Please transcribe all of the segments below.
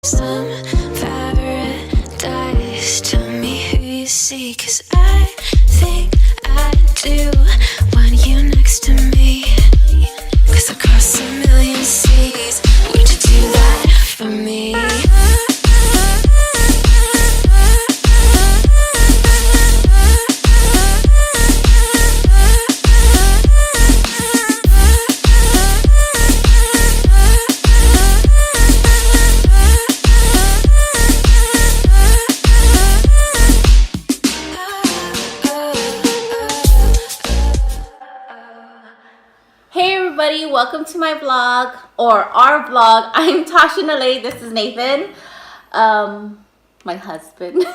Some paradise, tell me who you see, 'cause I think I do want you next to me. 'Cause across a million seas, would you do that for me? Welcome to my vlog, or our vlog. I'm Tasha Nalay. This is Nathan, my husband.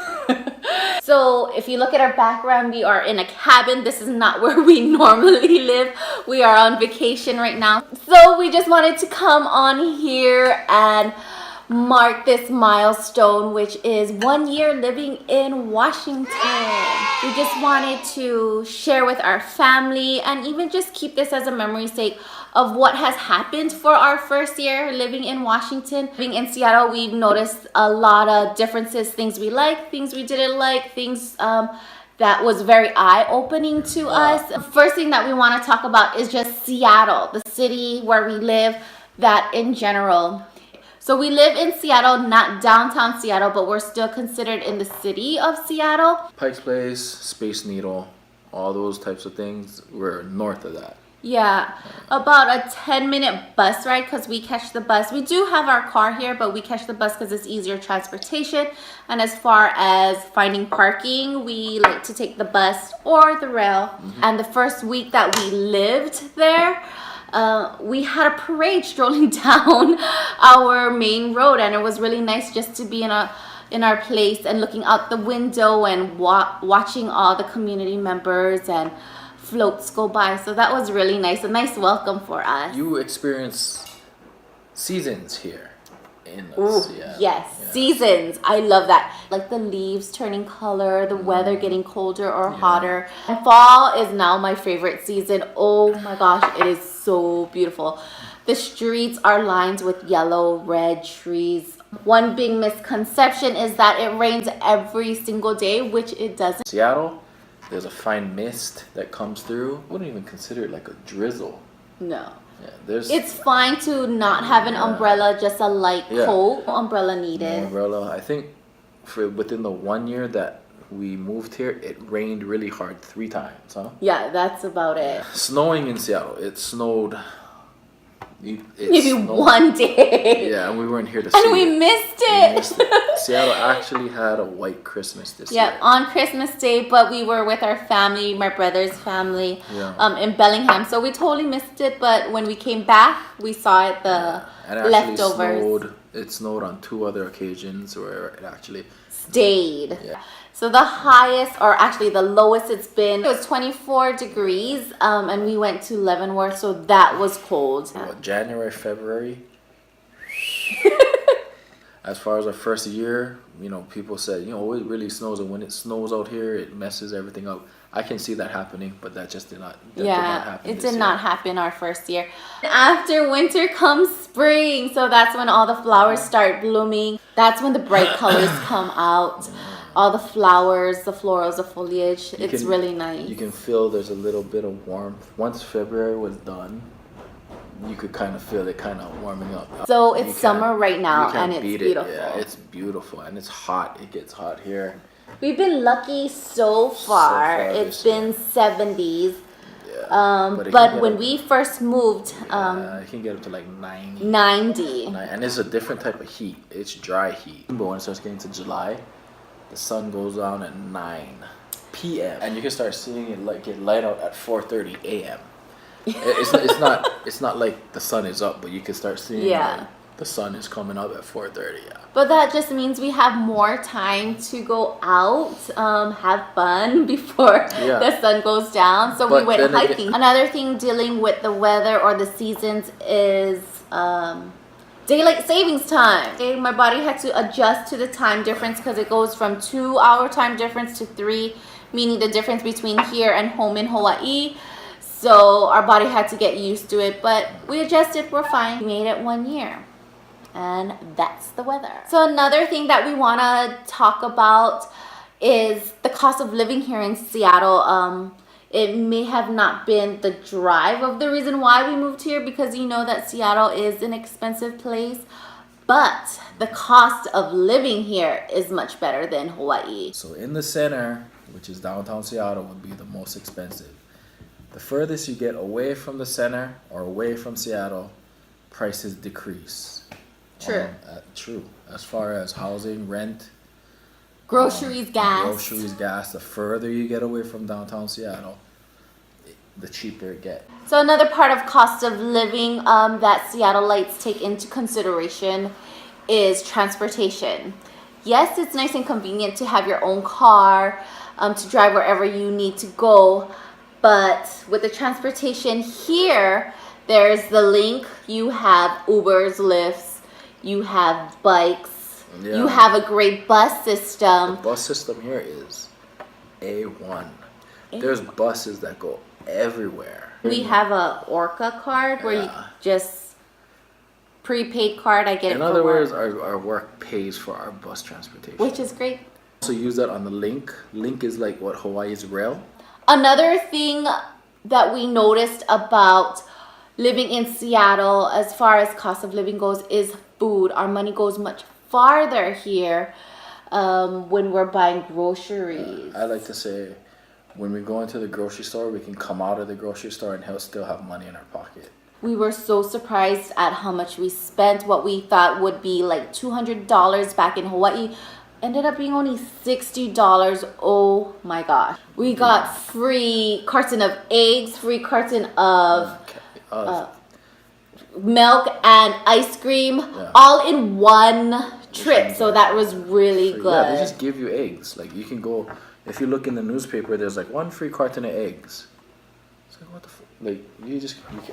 So if you look at our background, we are in a cabin. This is not where we normally live. We are on vacation right now. So we just wanted to come on here and mark this milestone, which is 1 year living in Washington. We just wanted to share with our family and even just keep this as a memory's sake of what has happened for our first year living in Washington. Living in Seattle, we've noticed a lot of differences, things we like, things we didn't like, things that was very eye-opening to us. The first thing that we want to talk about is just Seattle, the city where we live, that in general. So we live in Seattle, not downtown Seattle, but we're still considered in the city of Seattle. Pike's Place, Space Needle, all those types of things, we're north of that. Yeah, about a 10-minute bus ride because we catch the bus. We do have our car here, but we catch the bus because it's easier transportation. And as far as finding parking, we like to take the bus or the rail. And the first week that we lived there, we had a parade strolling down our main road, and it was really nice just to be in our place and looking out the window and watching all the community members and floats go by. So that was really nice, a nice welcome for us. You experience seasons here in Seattle. Yes, yeah. Seasons. I love that. Like the leaves turning color, the weather getting colder or hotter. And fall is now my favorite season. Oh my gosh, it is so beautiful. The streets are lined with yellow, red trees. One big misconception is that it rains every single day, which it doesn't. Seattle, there's a fine mist that comes through. I wouldn't even consider it like a drizzle. No. Yeah, it's fine to not have an umbrella, just a light coat. No umbrella needed. No umbrella. I think within the 1 year that we moved here, it rained really hard 3 times, huh? Yeah, that's about it. Snowing in Seattle. It snowed. Maybe one day. Yeah, and we weren't here to see it. And we missed it. Seattle actually had a white Christmas this year. Yeah, on Christmas Day, but we were with our family, my brother's family, in Bellingham. So we totally missed it, but when we came back, we saw it, the leftovers. It snowed on 2 other occasions where it actually stayed. Yeah. So the highest, or actually the lowest it's been, it was 24 degrees, and we went to Leavenworth, so that was cold. January, February. As far as our first year, people said, it really snows, and when it snows out here, it messes everything up. I can see that happening, but that just did not happen. It did not happen our first year. After winter comes spring, so that's when all the flowers start blooming. That's when the bright colors come out. All the flowers, the florals, the foliage. It's really nice. You can feel there's a little bit of warmth. Once February was done, you could kind of feel it kind of warming up. So it's summer right now, and it's beautiful. Yeah, it's beautiful, and it's hot. It gets hot here. We've been lucky so far. It's been 70s. Yeah, but when we first moved, it can get up to like 90. 90. And it's a different type of heat. It's dry heat. But when it starts getting to July, the sun goes down at 9 p.m. and you can start seeing it get light out at 4:30 a.m. It's not like the sun is up, but you can start seeing the sun is coming up at 4:30. Yeah. But that just means we have more time to go out, have fun before the sun goes down. So we went hiking. Another thing dealing with the weather or the seasons is daylight savings time. Okay, my body had to adjust to the time difference because it goes from 2-hour time difference to 3, meaning the difference between here and home in Hawaii. So our body had to get used to it, but we adjusted. We're fine. We made it 1 year. And that's the weather. So another thing that we want to talk about is the cost of living here in Seattle. It may have not been the drive of the reason why we moved here, because you know that Seattle is an expensive place, but the cost of living here is much better than Hawaii. So in the center, which is downtown Seattle, would be the most expensive. The furthest you get away from the center or away from Seattle, prices decrease. True. True. As far as housing, rent, Groceries, gas. the further you get away from downtown Seattle, the cheaper it gets. So another part of cost of living that Seattleites take into consideration is transportation. Yes, it's nice and convenient to have your own car to drive wherever you need to go, but with the transportation here, there's the link. You have Ubers, Lyfts, you have bikes, you have a great bus system. The bus system here is A1. There's buses that go everywhere. We have a Orca card where you just prepaid card. I get it. In other words, our work pays for our bus transportation, which is great. Also use that on the link. Link is like what Hawaii's rail. Another thing that we noticed about living in Seattle as far as cost of living goes is food. Our money goes much farther here when we're buying groceries. I like to say, when we go into the grocery store, we can come out of the grocery store and still have money in our pocket. We were so surprised at how much we spent. What we thought would be like $200 back in Hawaii ended up being only $60. Oh my gosh. We got free carton of eggs, free carton of milk and ice cream, all in one trip. So that was really good. Yeah, they just give you eggs. Like you can go, if you look in the newspaper, there's like one free carton of eggs. It's like, what the fuck? Like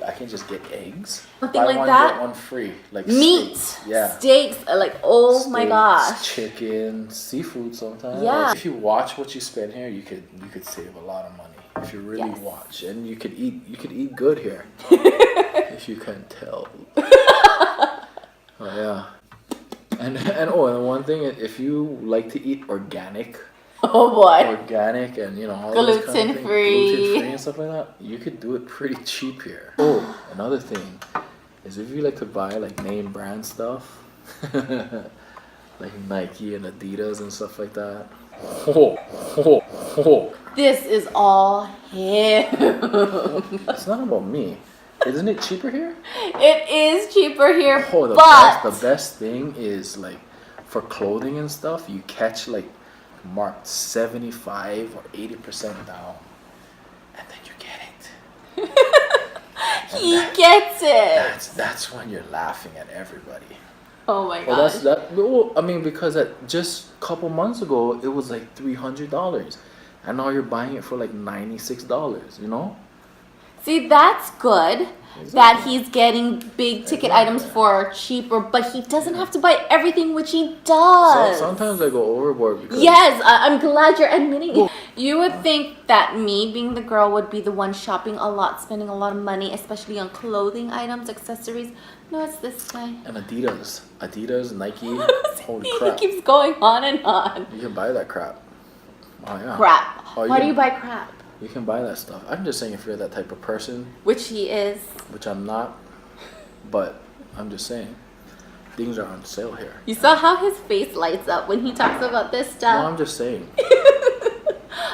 I can just get eggs. Something like that. Get one free. Like meat, steaks, like steaks, my gosh. Chicken, seafood sometimes. Yeah. If you watch what you spend here, you could save a lot of money if you really watch, and you could eat good here. If you can tell. Oh yeah. And one thing, if you like to eat organic. Oh boy. Organic and all gluten free and stuff like that, you could do it pretty cheap here. Oh, another thing is if you like to buy like name brand stuff, like Nike and Adidas and stuff like that. This is all him. It's not about me. Isn't it cheaper here? It is cheaper here, the best thing is like for clothing and stuff, you catch like marked 75 or 80% down, and then you get it. He gets it. That's when you're laughing at everybody. Oh my gosh. Well, I mean, because just a couple months ago it was like $300, and now you're buying it for like $96. See, that's good. Exactly. That he's getting big ticket items for cheaper, but he doesn't have to buy everything, which he does. So sometimes I go overboard because... Yes, I'm glad you're admitting it. You would think that me, being the girl, would be the one shopping a lot, spending a lot of money, especially on clothing items, accessories. No, it's this guy. And Adidas, Nike, holy crap. He keeps going on and on. You can buy that crap. Oh, yeah. Crap. Why do you buy crap? You can buy that stuff. I'm just saying if you're that type of person. Which he is. Which I'm not. But I'm just saying. Things are on sale here. You saw how his face lights up when he talks about this stuff? No, I'm just saying.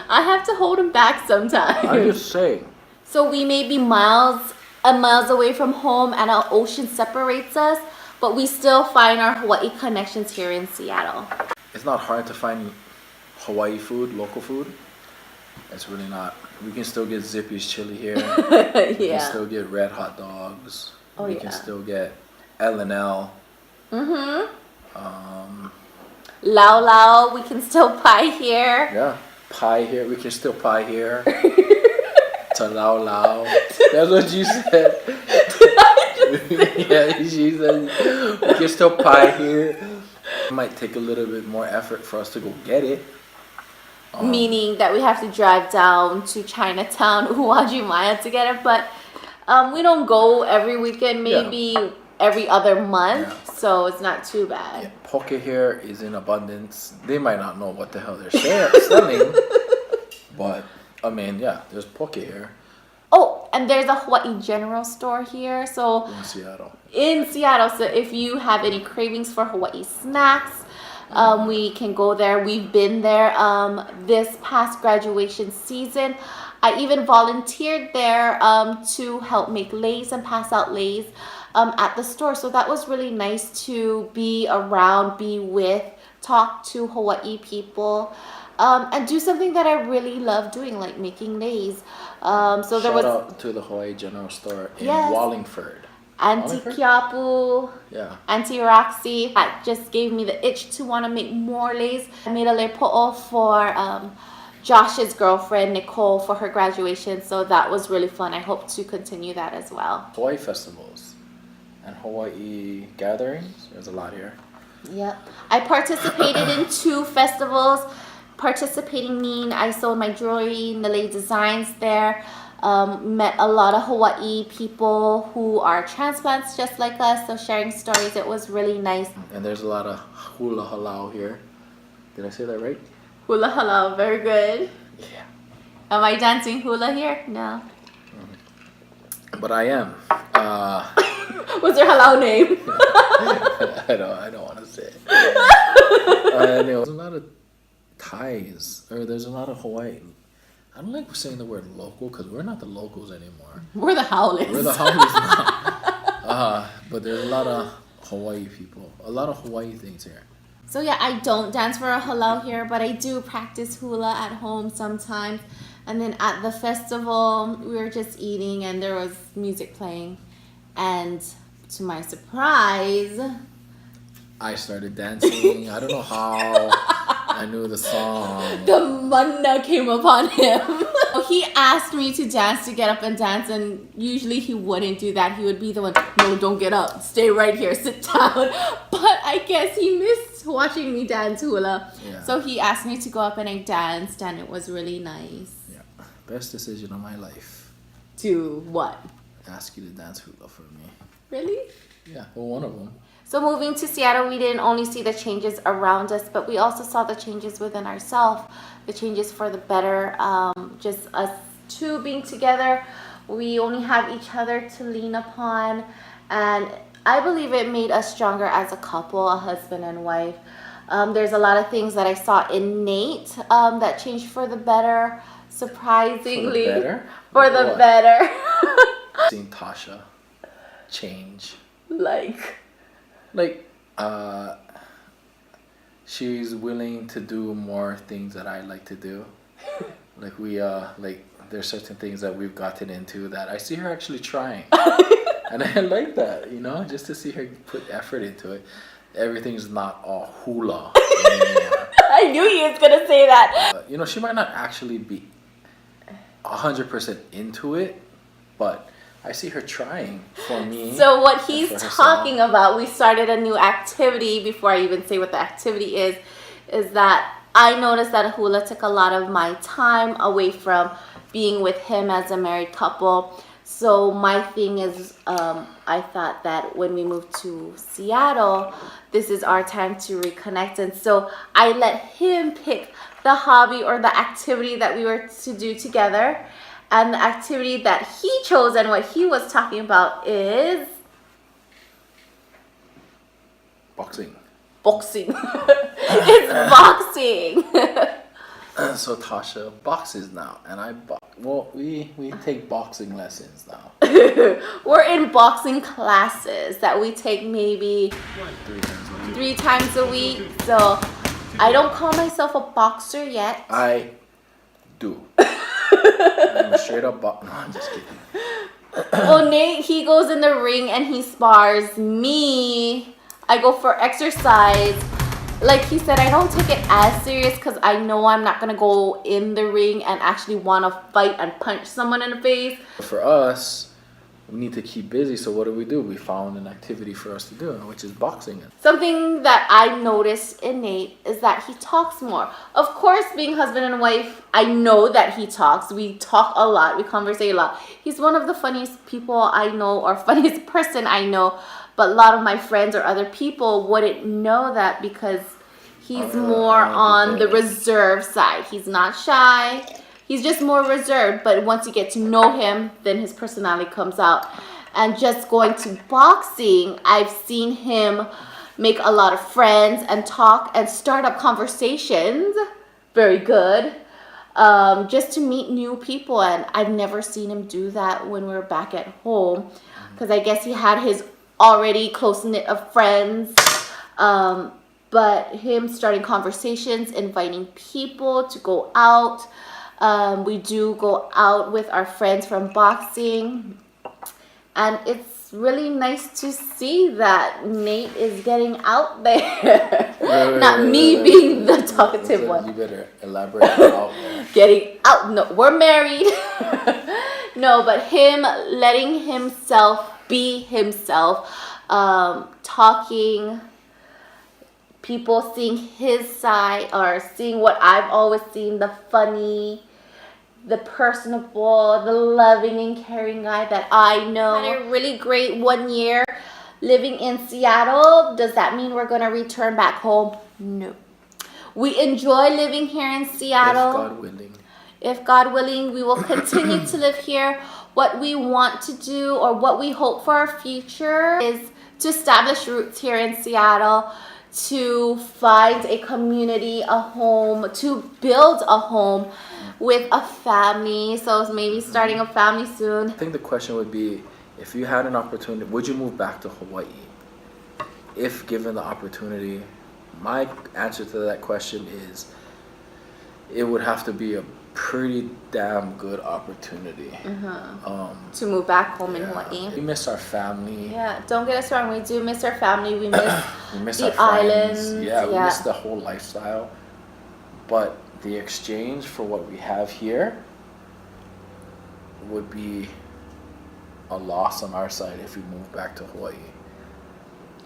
I have to hold him back sometimes. I'm just saying. So we may be miles and miles away from home and an ocean separates us, but we still find our Hawaii connections here in Seattle. It's not hard to find Hawaii food, local food. It's really not. We can still get Zippy's chili here. We can still get Red Hot Dogs. We can still get L&L. Lau Lau, we can still pie here. Yeah, pie here. We can still pie here. To Lau Lau. That's what you said. Yeah, she said we can still pie here. It might take a little bit more effort for us to go get it. Meaning that we have to drive down to Chinatown, Uwajimaya to get it, but we don't go every weekend. Maybe every other month, Yeah. so it's not too bad. Yeah, poke hair is in abundance. They might not know what the hell they're selling, but I mean, yeah, there's poke hair Oh, and there's a Hawaii General store here. So in Seattle. So if you have any cravings for Hawaii snacks, we can go there. We've been there this past graduation season. I even volunteered there to help make leis and pass out leis at the store. So that was really nice to be around, be with, talk to Hawaii people, and do something that I really love doing, like making leis. So there Shout was out to the Hawaii General Store in Yes. Wallingford. Auntie Kiapu, Yeah. Auntie Roxy. That just gave me the itch to want to make more leis. I made a lepo'o for Josh's girlfriend, Nicole, for her graduation. So that was really fun. I hope to continue that as well. Hawaii festivals and Hawaii gatherings. There's a lot here. Yep. I participated in 2 festivals. Participating mean I sold my jewelry, Nalei Designs there. Met a lot of Hawaii people who are transplants just like us, so sharing stories. It was really nice. And there's a lot of hula halau here. Did I say that right? Hula hula, very good. Yeah. Am I dancing hula here? No. But I am. What's your halal name? I don't want to say it. Anyway, there's a lot of Thais, or there's a lot of Hawaii. I don't like saying the word local because we're not the locals anymore. We're the howlers. We're the Howleys now. But there's a lot of Hawaii people. A lot of Hawaii things here. So yeah, I don't dance for a halal here, but I do practice hula at home sometimes. And then at the festival, we were just eating and there was music playing. And to my surprise, I started dancing. I don't know how. I knew the song. the manna came upon him. He asked me to dance, to get up and dance, and usually he wouldn't do that. He would be the one, no, don't get up, stay right here, sit down. But I guess he missed watching me dance hula. Yeah. So he asked me to go up and I danced, and it was really nice. Yeah. Best decision of my life. To what? Ask you to dance hula for me. Really? Yeah, well, one of them. So moving to Seattle, we didn't only see the changes around us, but we also saw the changes within ourselves, the changes for the better. Just us 2 being together, we only have each other to lean upon, and I believe it made us stronger as a couple, a husband and wife. There's a lot of things that I saw in Nate that changed for the better, surprisingly. For the better? For the What? better. Seeing Tasha change. Like, she's willing to do more things that I like to do. Like there's certain things that we've gotten into that I see her actually trying. And I like that, just to see her put effort into it. Everything's not all hula anymore. I knew he was gonna say that. But, she might not actually be 100% into it, but I see her trying for me. So what he's for herself. talking about, we started a new activity before I even say what the activity is that I noticed that hula took a lot of my time away from being with him as a married couple. So my thing is, I thought that when we moved to Seattle, this is our time to reconnect. And so I let him pick the hobby or the activity that we were to do together. And the activity that he chose and what he was talking about is Boxing. boxing. It's boxing. So Tasha boxes now, and I box. Well, we take boxing lessons now. We're in boxing classes that we take maybe 3 times a week. 3 times a week. So I don't call myself a boxer yet. I do. I'm a straight up boxer. No, I'm just kidding. Well, Nate, he goes in the ring and he spars. Me, I go for exercise. Like he said, I don't take it as serious because I know I'm not going to go in the ring and actually want to fight and punch someone in the face. For us, we need to keep busy, so what do? We found an activity for us to do, which is boxing. Something that I noticed in Nate is that he talks more. Of course, being husband and wife, I know that he talks. We talk a lot. We conversate a lot. He's one of the funniest people I know, or funniest person I know. But a lot of my friends or other people wouldn't know that because he's more on the reserved side. He's not shy. He's just more reserved. But once you get to know him, then his personality comes out. And just going to boxing, I've seen him make a lot of friends and talk and start up conversations. Very good. Just to meet new people. And I've never seen him do that when we were back at home. Because I guess he had his already close-knit of friends. But him starting conversations, inviting people to go out. We do go out with our friends from boxing. And it's really nice to see that Nate is getting out there. Not me being the talkative one. You better elaborate out there. Getting out. No, we're married. No, but him letting himself be himself. Talking. People seeing his side or seeing what I've always seen, the funny, the personable, the loving and caring guy that I know. Had a really great 1 year living in Seattle. Does that mean we're going to return back home? No. We enjoy living here in Seattle. If God willing. If God willing, we will continue to live here. What we want to do or what we hope for our future is to establish roots here in Seattle, to find a community, a home, to build a home with a family. So maybe starting a family soon. I think the question would be, if you had an opportunity, would you move back to Hawaii? If given the opportunity, my answer to that question is, it would have to be a pretty damn good opportunity. To move back home in Hawaii. We miss our family. Yeah, don't get us wrong. We do miss our family. We miss our the islands. Yeah, we miss the whole lifestyle. But the exchange for what we have here would be a loss on our side if we move back to Hawaii.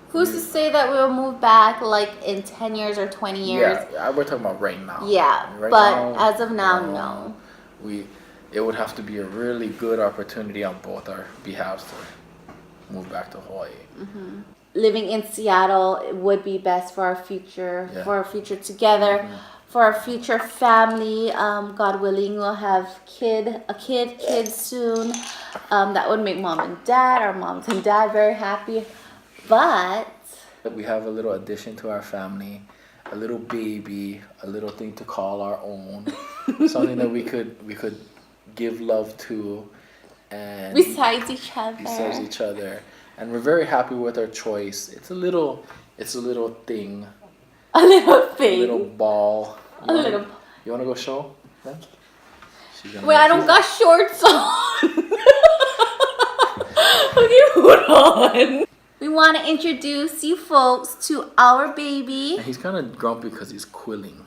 Who's to say that we'll move back like in 10 years or 20 years? Yeah, we're talking about right now. Yeah, right but now, as of now, no. It would have to be a really good opportunity on both our behalves to move back to Hawaii. Living in Seattle would be best for our future, together, for our future family. God willing, we'll have kids soon. That would make our moms and dad very happy. But we have a little addition to our family, a little baby, a little thing to call our own, something that we could give love to, and besides each other, and we're very happy with our choice. It's a little thing, a little ball. You wanna go show them? Wait, I don't got shorts on. Okay, hold on. We want to introduce you folks to our baby. And he's kind of grumpy because he's quilling.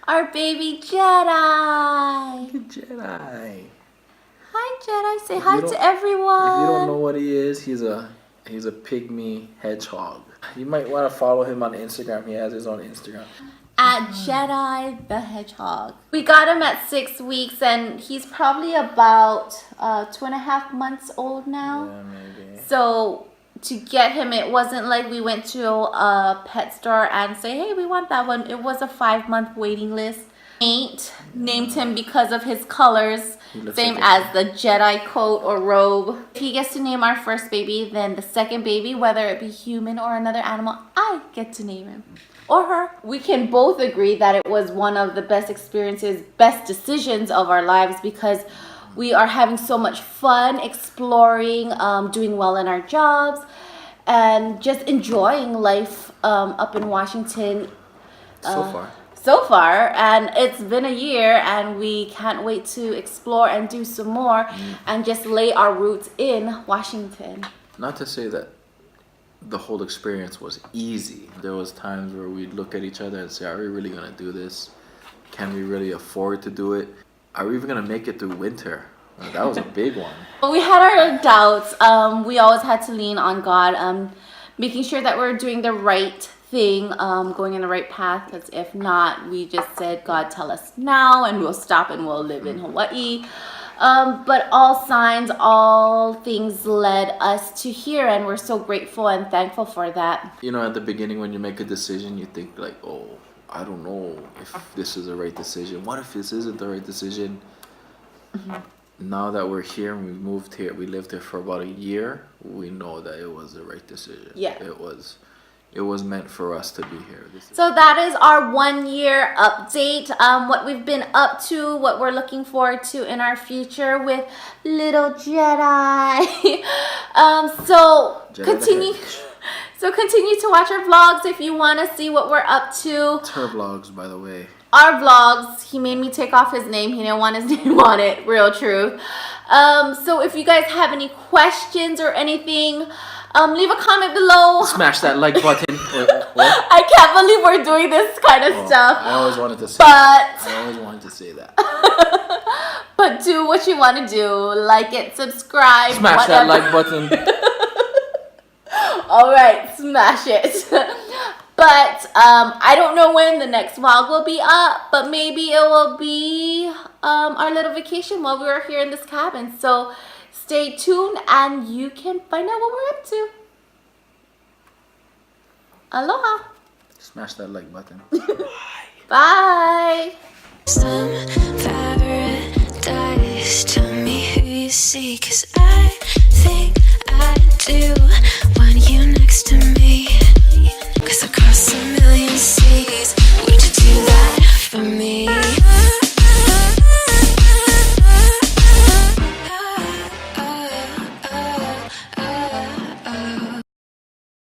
Our baby Jedi. Jedi. Hi, Jedi. Say hi to everyone. If you don't know what he is, he's a pygmy hedgehog. You might want to follow him on Instagram. He has his own Instagram. At Jedi the Hedgehog. We got him at 6 weeks, and he's probably about 2.5 months old now. Yeah, maybe. So to get him, it wasn't like we went to a pet store and say, hey, we want that one. It was a 5-month waiting list. Nate named him because of his colors, same as the Jedi coat or robe. If he gets to name our first baby, then the second baby, whether it be human or another animal, I get to name him. Or her. We can both agree that it was one of the best experiences, best decisions of our lives, because we are having so much fun exploring, doing well in our jobs, and just enjoying life up in Washington. So far, and it's been a year, and we can't wait to explore and do some more and just lay our roots in Washington. Not to say that the whole experience was easy. There was times where we'd look at each other and say, are we really going to do this? Can we really afford to do it? Are we even going to make it through winter? That was a big one. We had our doubts. We always had to lean on God, making sure that we're doing the right thing, going in the right path, because if not, we just said, God, tell us now, and we'll stop and we'll live in Hawaii. But all signs, all things led us to here, and we're so grateful and thankful for that. You know, at the beginning when you make a decision, you think like, oh, I don't know if this is the right decision. What if this isn't the right decision? Now that we're here and we moved here, we lived here for about a year, we know that it was the right decision. Yeah. It was meant for us to be here. So that is our 1 year update. What we've been up to, what we're looking forward to in our future with little Jedi. So Jedi the continue. Hedgehog. So continue to watch our vlogs if you want to see what we're up to. It's her vlogs, by the way. Our vlogs. He made me take off his name. He didn't want his name on it. Real truth. So if you guys have any questions or anything, leave a comment below. Smash that like button. What? I can't believe we're doing this kind of stuff. I always wanted to say But I always wanted to say that. but do what you want to do. Like it, subscribe. Smash whatever. that like button. All right, smash it. But I don't know when the next vlog will be up, but maybe it will be our little vacation while we were here in this cabin. So stay tuned and you can find out what we're up to. Aloha. Smash that like button. Bye. Some